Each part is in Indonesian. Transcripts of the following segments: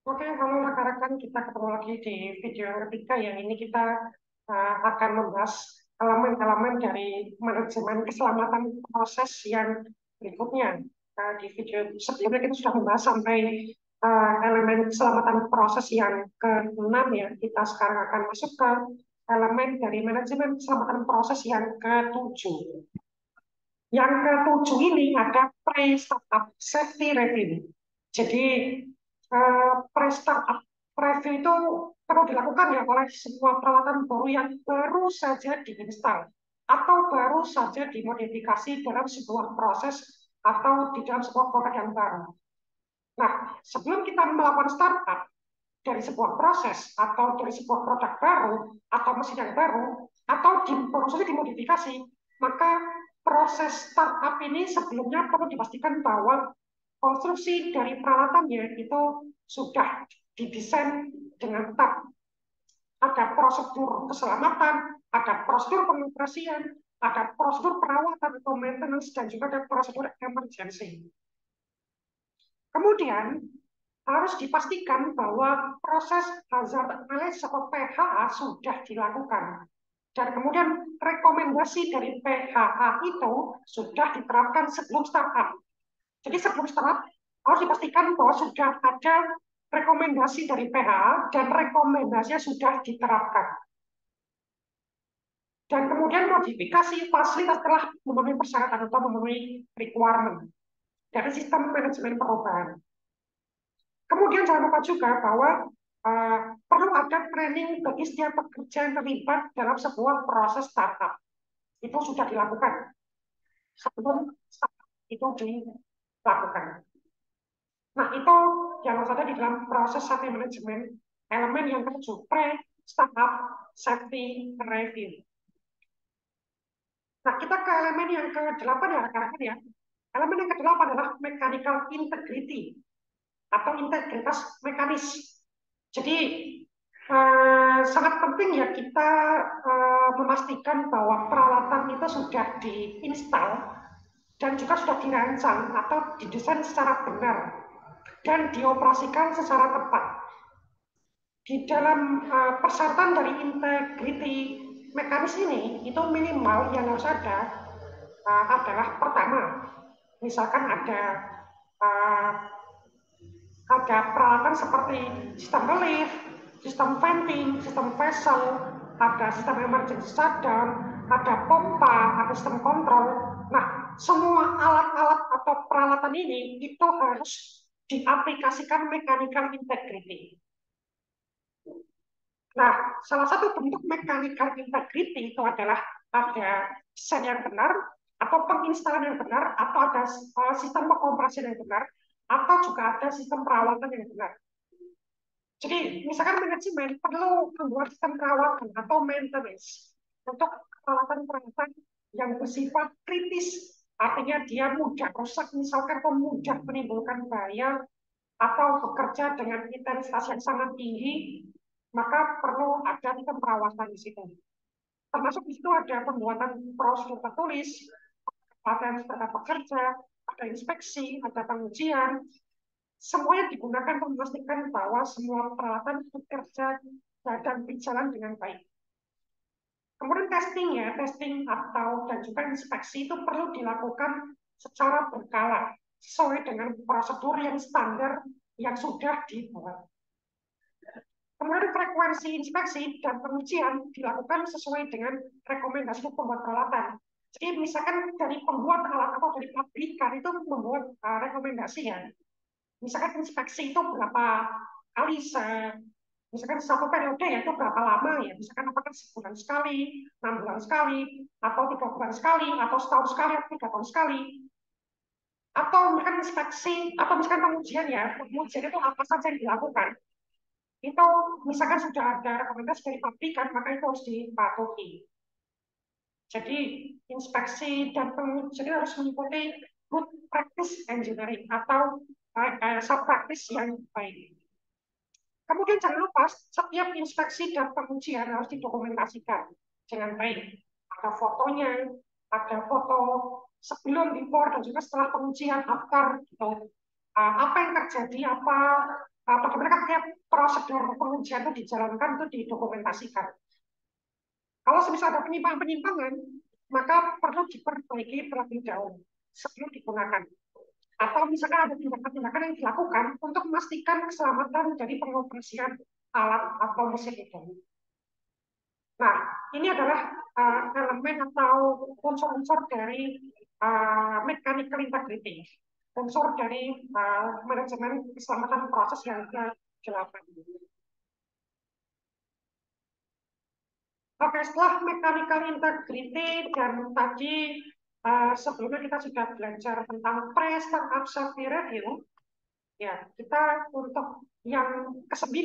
Oke, halo rekan-rekan, kita ketemu lagi di video yang ketiga ya. Ini kita akan membahas elemen-elemen dari manajemen keselamatan proses yang berikutnya. Di video sebelumnya kita sudah membahas sampai elemen keselamatan proses yang ke-6 ya. Kita sekarang akan masuk ke elemen dari manajemen keselamatan proses yang ke-7. Yang ke-7 ini ada pre-startup safety review. Jadi pre-startup review itu perlu dilakukan ya oleh sebuah peralatan baru yang baru saja diinstal atau baru saja dimodifikasi dalam sebuah proses atau di dalam sebuah produk yang baru. Nah, sebelum kita melakukan startup dari sebuah proses atau dari sebuah produk baru atau mesin yang baru atau prosesnya dimodifikasi, maka proses startup ini sebelumnya perlu dipastikan bahwa konstruksi dari peralatannya itu sudah didesain dengan tepat. Ada prosedur keselamatan, ada prosedur pengoperasian, ada prosedur perawatan atau maintenance, dan juga ada prosedur emergency. Kemudian harus dipastikan bahwa proses hazard analysis atau PHA sudah dilakukan. Dan kemudian rekomendasi dari PHA itu sudah diterapkan sebelum startup. Jadi sebelum startup harus dipastikan bahwa sudah ada rekomendasi dari PHA dan rekomendasinya sudah diterapkan. Dan kemudian modifikasi fasilitas telah memenuhi persyaratan atau memenuhi requirement dari sistem manajemen perubahan. Kemudian jangan lupa juga bahwa perlu ada training bagi setiap pekerja yang terlibat dalam sebuah proses startup. Itu sudah dilakukan sebelum startup itu dilakukan. Nah, itu yang harus ada di dalam proses safety management. Elemen yang ke-7, pre-startup safety review. Nah, kita ke elemen yang ke-8 ya, rekan-rekan ya. Elemen yang ke-8 adalah mechanical integrity atau integritas mekanis. Jadi sangat penting ya kita memastikan bahwa peralatan itu sudah diinstal dan juga sudah dirancang atau didesain secara benar dan dioperasikan secara tepat. Di dalam persyaratan dari integrity mekanis ini itu minimal yang harus ada adalah pertama, misalkan uh, ada peralatan seperti sistem relief, sistem venting, sistem vessel, ada sistem emergency shutdown, ada pompa, ada sistem kontrol. Nah, semua alat-alat atau peralatan ini itu harus diaplikasikan mechanical integrity. Nah, salah satu bentuk mechanical integrity itu adalah ada desain yang benar, atau penginstalan yang benar, atau ada sistem pengoperasian yang benar, atau juga ada sistem perawatan yang benar. Jadi, misalkan manajemen perlu membuat sistem perawatan atau maintenance untuk peralatan-peralatan yang bersifat kritis, artinya dia mudah rusak, misalkan mudah menimbulkan bahaya atau bekerja dengan intensitas yang sangat tinggi, maka perlu ada sistem perawatan di situ. Termasuk di situ ada pembuatan prosedur tertulis, pelatihan serta pekerja, ada inspeksi, ada pengujian, semuanya digunakan untuk memastikan bahwa semua peralatan bekerja dan berjalan dengan baik. Kemudian testing atau dan juga inspeksi itu perlu dilakukan secara berkala sesuai dengan prosedur yang standar yang sudah dibuat. Kemudian frekuensi inspeksi dan pengujian dilakukan sesuai dengan rekomendasi pembuat peralatan. Jadi misalkan dari pembuat alat atau dari pabrikan itu membuat rekomendasi ya. Misalkan inspeksi itu berapa kali misalkan satu periode ya itu berapa lama ya. Misalkan apakah sebulan sekali, 6 bulan sekali, atau 3 bulan sekali, atau setahun sekali, atau 3 tahun sekali. Atau misalkan inspeksi, atau misalkan pengujian ya. Pengujian itu apa saja yang dilakukan itu misalkan sudah ada rekomendasi dari pabrikan, maka itu harus dipatuhi. Jadi inspeksi dan pengujian harus mengikuti good practice engineering atau sub-practice yang baik. Kemudian jangan lupa setiap inspeksi dan pengujian harus didokumentasikan dengan baik. Ada fotonya, ada foto sebelum, before, dan juga setelah pengujian, after. Gitu. Apa yang terjadi, apa bagaimana tiap prosedur pengujian itu dijalankan, itu didokumentasikan. Kalau semisal ada penyimpangan-penyimpangan, maka perlu diperbaiki terlebih dahulu sebelum digunakan. Atau misalkan ada tindakan-tindakan yang dilakukan untuk memastikan keselamatan dari pengoperasian alat atau mesin itu. Nah, ini adalah elemen atau unsur-unsur dari mechanical integrity, unsur dari manajemen keselamatan proses yang ke-8. Oke, setelah mechanical integrity dan tadi sebelumnya kita sudah belajar tentang pre-startup safety review, ya kita untuk yang ke-9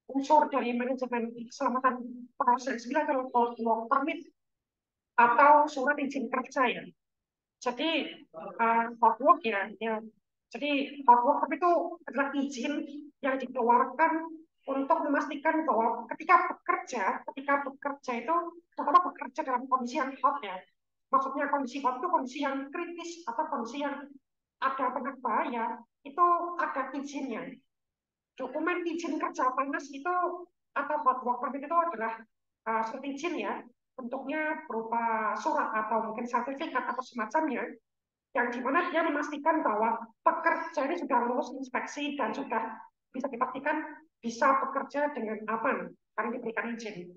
unsur dari manajemen keselamatan proses 9 adalah work permit atau surat izin kerja ya. Jadi hot work ya. Jadi hot work itu adalah izin yang dikeluarkan untuk memastikan bahwa ketika bekerja itu terutama bekerja dalam kondisi yang hot ya. Maksudnya kondisi hot itu kondisi yang kritis atau kondisi yang ada banyak bahaya, itu ada izinnya. Dokumen izin kerja panas itu atau hot work permit itu adalah surat izin ya, bentuknya berupa surat atau mungkin sertifikat atau semacamnya, yang dimana dia memastikan bahwa pekerja ini sudah lulus inspeksi dan sudah bisa dipastikan bisa bekerja dengan aman karena diberikan izin.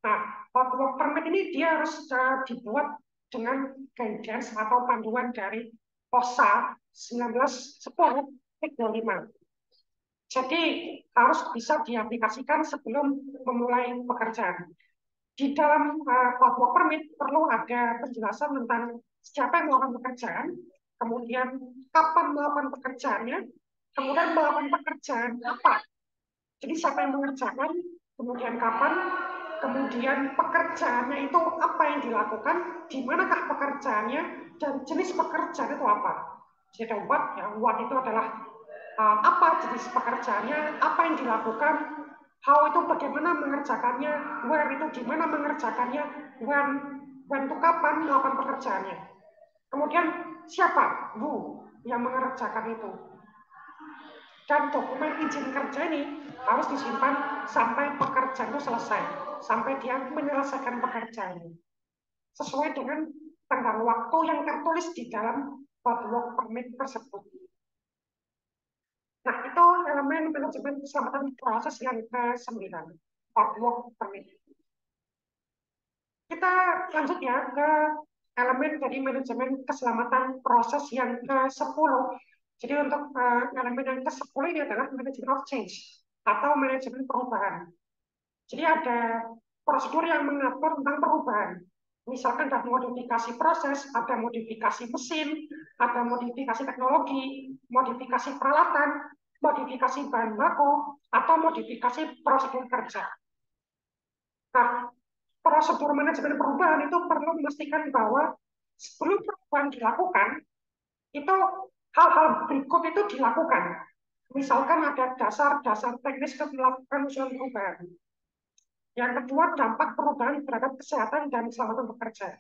Nah, hot work permit ini dia harus dibuat dengan guidance atau panduan dari OSHA 1910-5. Jadi harus bisa diaplikasikan sebelum memulai pekerjaan. Di dalam hot work permit perlu ada penjelasan tentang siapa yang melakukan pekerjaan, kemudian kapan melakukan pekerjaannya, kemudian melakukan pekerjaan apa. Jadi siapa yang mengerjakan, kemudian kapan, kemudian pekerjaannya itu apa yang dilakukan, di manakah pekerjaannya, dan jenis pekerjaan itu apa. Jadi ada what, ya what itu adalah apa jenis pekerjaannya, apa yang dilakukan, how itu bagaimana mengerjakannya, where itu di mana mengerjakannya, when itu kapan melakukan pekerjaannya. Kemudian siapa, who, yang mengerjakan itu. Dan dokumen izin kerja ini harus disimpan sampai pekerjaan itu selesai, sampai dia menyelesaikan pekerjaannya. Sesuai dengan tenggang waktu yang tertulis di dalam hot work permit tersebut. Nah, itu elemen manajemen keselamatan proses yang ke-9, hot work permit. Kita lanjut ya ke elemen dari manajemen keselamatan proses yang ke-10. Jadi untuk elemen yang ke-10 ini adalah manajemen of change atau manajemen perubahan. Jadi ada prosedur yang mengatur tentang perubahan. Misalkan ada modifikasi proses, ada modifikasi mesin, ada modifikasi teknologi, modifikasi peralatan, modifikasi bahan baku, atau modifikasi prosedur kerja. Nah, prosedur manajemen perubahan itu perlu memastikan bahwa sebelum perubahan dilakukan, itu hal-hal berikut itu dilakukan. Misalkan ada dasar-dasar teknis untuk melakukan usulan perubahan. Yang kedua, dampak perubahan terhadap kesehatan dan keselamatan bekerja.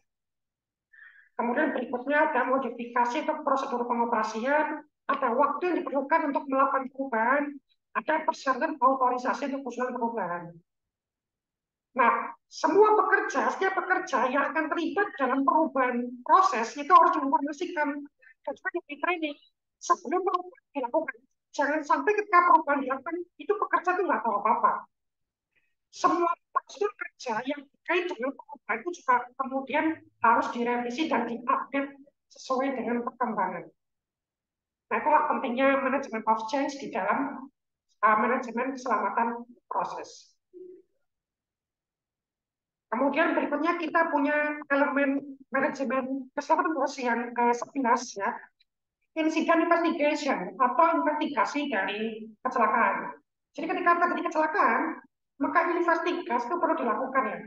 Kemudian berikutnya ada modifikasi untuk prosedur pengoperasian, ada waktu yang diperlukan untuk melakukan perubahan, ada persyaratan autorisasi untuk usulan perubahan. Nah, setiap pekerja yang akan terlibat dalam perubahan proses itu harus diinformasikan dan juga diberi training sebelum perubahan dilakukan. Jangan sampai ketika perubahan dilakukan, itu pekerja itu nggak tahu apa-apa. Semua prosedur kerja yang terkait dengan perubahan itu juga kemudian harus direvisi dan diupdate sesuai dengan perkembangan. Nah, itulah pentingnya manajemen of change di dalam manajemen keselamatan proses. Kemudian berikutnya kita punya elemen manajemen keselamatan proses yang ke-11 ya, insiden investigation atau investigasi dari kecelakaan. Jadi ketika terjadi kecelakaan, maka investigasi itu perlu dilakukan ya.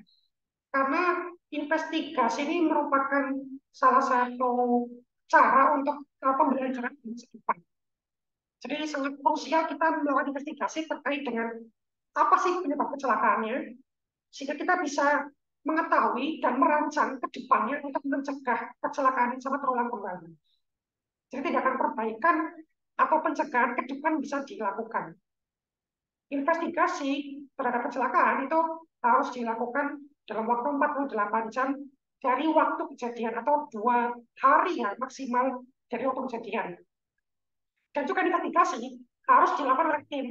Karena investigasi ini merupakan salah satu cara untuk pembelajaran di masa depan. Jadi sangat krusial kita melakukan investigasi terkait dengan apa sih penyebab kecelakaannya, sehingga kita bisa mengetahui dan merancang ke depannya untuk mencegah kecelakaan yang sama terulang kembali. Jadi tindakan perbaikan atau pencegahan ke depan bisa dilakukan. Investigasi terhadap kecelakaan itu harus dilakukan dalam waktu 48 jam dari waktu kejadian atau 2 hari ya maksimal dari waktu kejadian. Dan juga investigasi harus dilakukan oleh tim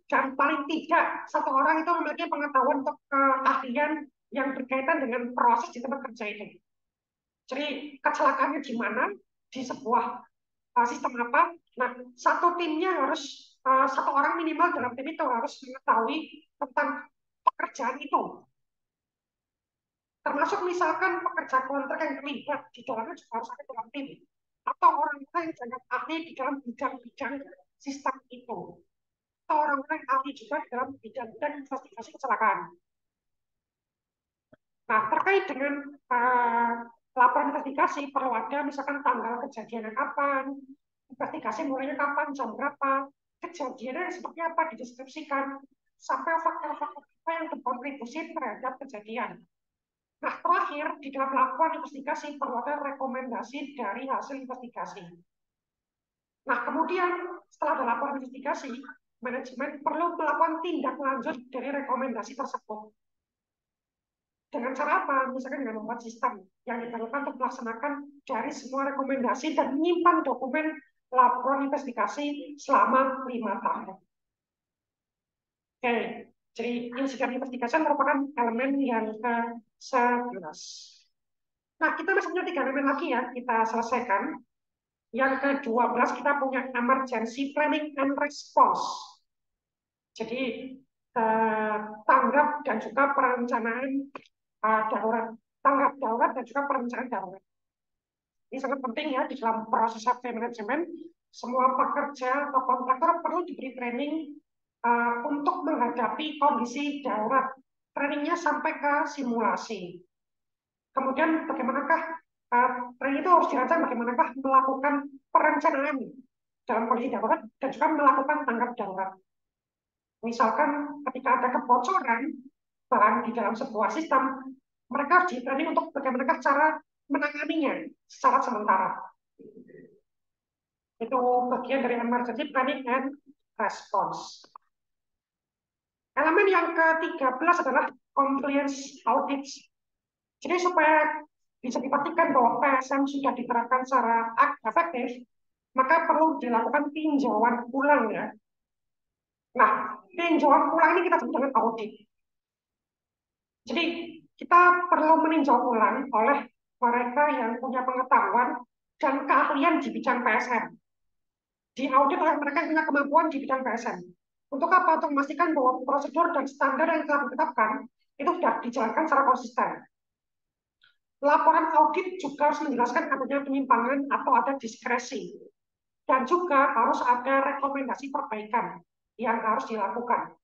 dan paling tidak satu orang itu memiliki pengetahuan untuk keahlian yang berkaitan dengan proses di tempat kerja ini. Jadi kecelakaannya di mana, di sebuah sistem apa. Nah, satu timnya harus, satu orang minimal dalam tim itu harus mengetahui tentang pekerjaan itu. Termasuk misalkan pekerja kontrak yang terlibat di dalamnya juga harus ada dalam tim. Atau orang-orang yang sangat ahli di dalam bidang-bidang sistem itu. Atau orang-orang yang ahli juga di dalam bidang-bidang investigasi kecelakaan. Nah, terkait dengan laporan investigasi, perlu ada misalkan tanggal kejadian kapan, investigasi mulainya kapan, jam berapa, kejadiannya seperti apa, dideskripsikan, sampai faktor-faktor apa yang berkontribusi terhadap kejadian. Nah, terakhir, di dalam laporan investigasi perlu ada rekomendasi dari hasil investigasi. Nah, kemudian setelah ada laporan investigasi, manajemen perlu melakukan tindak lanjut dari rekomendasi tersebut. Dengan cara apa? Misalkan dengan membuat sistem yang diperlukan untuk melaksanakan dari semua rekomendasi dan menyimpan dokumen laporan investigasi selama 5 tahun. Oke, jadi insiden investigasi merupakan elemen yang ke-11. Nah, kita masih punya 3 elemen lagi ya, kita selesaikan. Yang ke-12 kita punya emergency planning and response. Jadi tanggap dan juga perencanaan darurat, tanggap darurat dan juga perencanaan darurat. Ini sangat penting ya di dalam proses safety management. Semua pekerja atau kontraktor perlu diberi training untuk menghadapi kondisi darurat. Trainingnya sampai ke simulasi. Kemudian bagaimanakah training itu harus dirancang bagaimanakah melakukan perencanaan dalam kondisi darurat dan juga melakukan tanggap darurat. Misalkan ketika ada kebocoran bahan di dalam sebuah sistem, mereka harus di-training untuk bagaimanakah cara menanganinya secara sementara. Itu bagian dari emergency planning and response. Elemen yang ke-13 adalah compliance audit. Jadi supaya bisa dipastikan bahwa PSM sudah diterapkan secara efektif, maka perlu dilakukan tinjauan ulang ya. Nah, tinjauan ulang ini kita sebut dengan audit. Jadi kita perlu meninjau ulang oleh mereka yang punya pengetahuan dan keahlian di bidang PSM. Diaudit oleh mereka yang punya kemampuan di bidang PSM. Untuk apa? Untuk memastikan bahwa prosedur dan standar yang telah ditetapkan itu sudah dijalankan secara konsisten. Laporan audit juga harus menjelaskan adanya penyimpangan atau ada diskresi. Dan juga harus ada rekomendasi perbaikan yang harus dilakukan.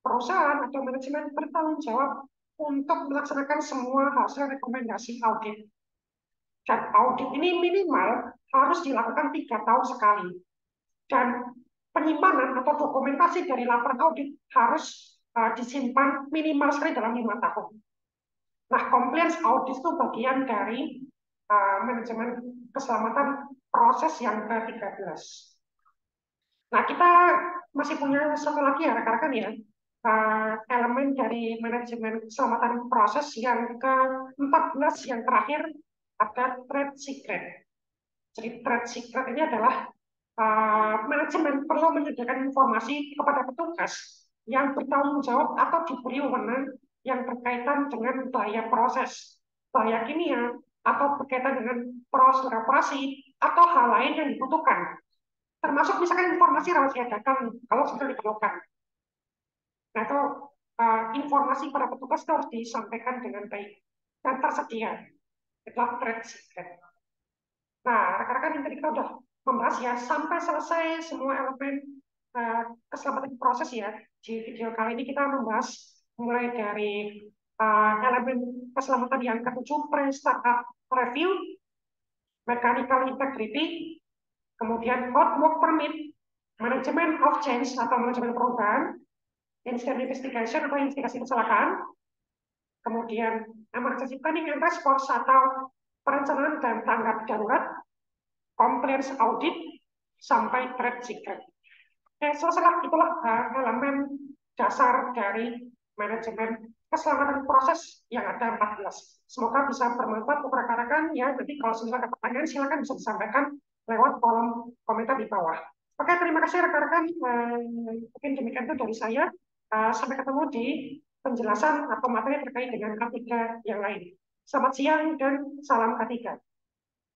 Perusahaan atau manajemen bertanggung jawab untuk melaksanakan semua hasil rekomendasi audit. Dan audit ini minimal harus dilakukan 3 tahun sekali. Dan penyimpanan atau dokumentasi dari laporan audit harus disimpan minimal sekali dalam 5 tahun. Nah, compliance audit itu bagian dari manajemen keselamatan proses yang ke-13. Nah, kita masih punya satu lagi ya rekan-rekan ya, elemen dari manajemen keselamatan proses yang ke-14 yang terakhir ada trade secret. Jadi trade secret ini adalah manajemen perlu menyediakan informasi kepada petugas yang bertanggung jawab atau diberi wewenang yang berkaitan dengan bahaya proses, bahaya kimia, atau berkaitan dengan proses operasi atau hal lain yang dibutuhkan. Termasuk misalkan informasi rahasia dagang kalau sudah diperlukan. Nah, itu informasi para petugas itu harus disampaikan dengan baik dan tersedia. Itulah trade secret. Nah, rekan-rekan yang tadi kita udah membahas ya, sampai selesai semua elemen keselamatan proses ya. Di video kali ini kita membahas mulai dari elemen keselamatan yang ke-7, pre-startup review, mechanical integrity, kemudian hot work permit, manajemen of change atau manajemen perubahan, incident investigation atau investigasi kecelakaan, kemudian emergency planning and response atau perencanaan dan tanggap darurat, compliance audit, sampai trade secret. Selesai itulah elemen dasar dari manajemen keselamatan proses yang ada 14. Semoga bisa bermanfaat untuk rekan-rekan ya. Nanti kalau misalnya ada pertanyaan silakan bisa disampaikan lewat kolom komentar di bawah. Oke, terima kasih rekan-rekan. Mungkin demikian itu dari saya. Sampai ketemu di penjelasan atau materi terkait dengan K3 yang lain. Selamat siang dan salam K3.